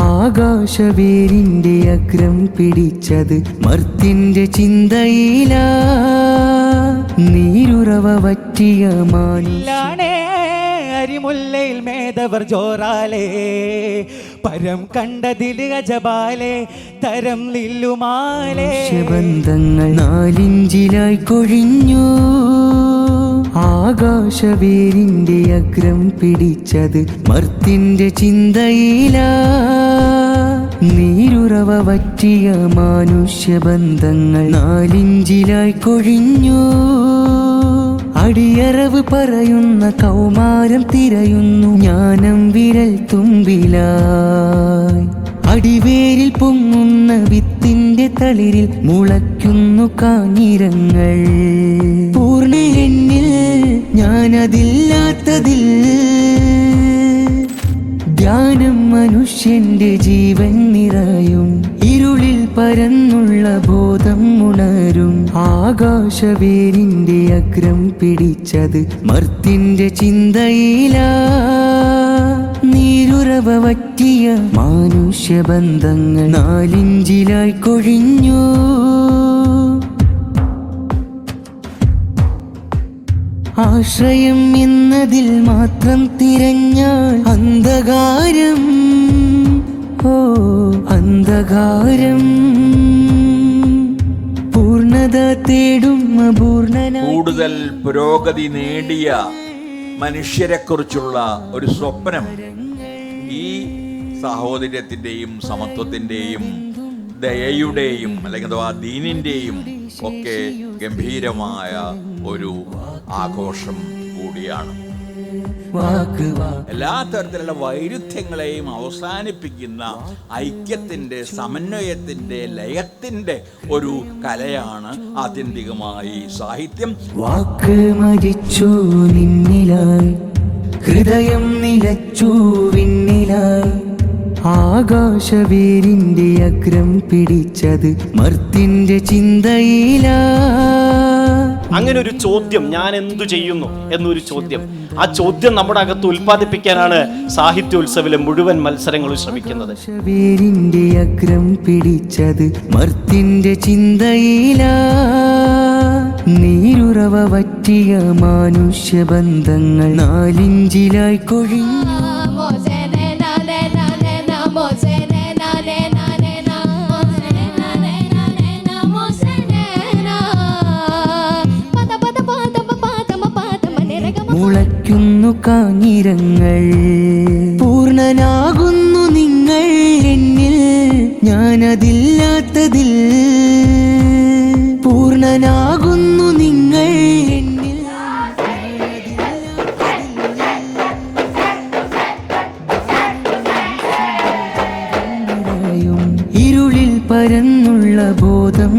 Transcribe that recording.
ആകാശവേരിന്റെ അഗ്രം പിടിച്ചത് മർത്യന്റെ ചിന്തയിലാ. നീരുറവ വറ്റിയ മാനിലാണേ അരിമുല്ലയിൽ മേധവർ ജോറാലേ. പരം കണ്ടതിൽ അജബാലേ തരം നില്ലുമാലേ. ബന്ധങ്ങൾ 4 ഇഞ്ചിലായി കൊഴിഞ്ഞു. ആകാശവേരിന്റെ അഗ്രം പിടിച്ചത് മർത്യന്റെ ചിന്തയിലാ. നീരുറവ വറ്റിയ മനുഷ്യബന്ധങ്ങൾ 4 ഇഞ്ചിലായി കൊഴിഞ്ഞു. അടിയറവ് പറയുന്ന കൗമാരം തിരയുന്നു ജ്ഞാനം വിരൽ തുമ്പിലായി. അടിവേരിൽ പൊങ്ങുന്ന വിത്തിന്റെ തളിരിൽ മുളയ്ക്കുന്നു കാഞ്ഞിരങ്ങൾ. പൂർണ്ണയെന്നിൽ ഞാനതില്ലാത്തതിൽ ധ്യാനം മനുഷ്യന്റെ ജീവൻ നിറയും. ഇരുളിൽ പരന്നുള്ള ബോധം ഉണരും. ആകാശവേരിന്റെ അഗ്രം പിടിച്ചത് മർത്യന്റെ ചിന്തയിലാ. നീരുറവ വറ്റിയ മനുഷ്യബന്ധങ്ങൾ 4 ഇഞ്ചിലായി കൊഴിഞ്ഞു. ആശ്രയം എന്നതിൽ മാത്രം തിരഞ്ഞാൽ അന്ധകാരം, ഓ അന്ധകാരം. പൂർണ്ണത തേടും അപൂർണനായി. കൂടുതൽ പുരോഗതി നേടിയ മനുഷ്യരെക്കുറിച്ചുള്ള ഒരു സ്വപ്നം ഈ സാഹോദര്യത്തിൻ്റെയും സമത്വത്തിൻ്റെയും ദയയുടെയും അല്ലെങ്കിൽ ദീനിൻ്റെയും ഒക്കെ ഗംഭീരമായ ഒരു ആഘോഷം കൂടിയാണ്. എല്ലാ തരത്തിലുള്ള വൈരുദ്ധ്യങ്ങളെയും അവസാനിപ്പിക്കുന്ന ഐക്യത്തിന്റെ, സമന്വയത്തിന്റെ, ലയത്തിന്റെ ഒരു കലയാണ് ആത്യന്തികമായി സാഹിത്യം. വാക്ക് മരിച്ചു നിന്നിലായി, ഹൃദയം നിലച്ചു വിണ്ണിലായി. ആകാശവേരിന്റെ അഗ്രം പിടിച്ചത് മർത്യന്റെ ചിന്തയിലാ. അങ്ങനെ ഒരു ചോദ്യം, ഞാൻ എന്തു ചെയ്യുന്നു എന്നൊരു ചോദ്യം, ആ ചോദ്യം നമ്മുടെ അകത്ത് ഉൽപ്പാദിപ്പിക്കാനാണ് സാഹിത്യോത്സവിലെ മുഴുവൻ മത്സരങ്ങളും ശ്രമിക്കുന്നത്. ആകാശവേരിന്റെ അഗ്രം പിടിച്ചത് മർത്യന്റെ ചിന്തയിലാ. നീരുറവ വറ്റിയ മനുഷ്യബന്ധങ്ങൾ 4 ഇഞ്ചിലായി കൊഴിഞ്ഞു. മുളയ്ക്കുന്നു കാഞ്ഞിരങ്ങൾ. പൂർണ്ണനാകുന്നു നിങ്ങൾ എന്നിൽ, ഞാനതില്ലാത്തതിൽ. പൂർണ്ണനാകുന്നു നിങ്ങൾ എന്നിൽ. ഇരുളിൽ പരന്നുള്ള ബോധം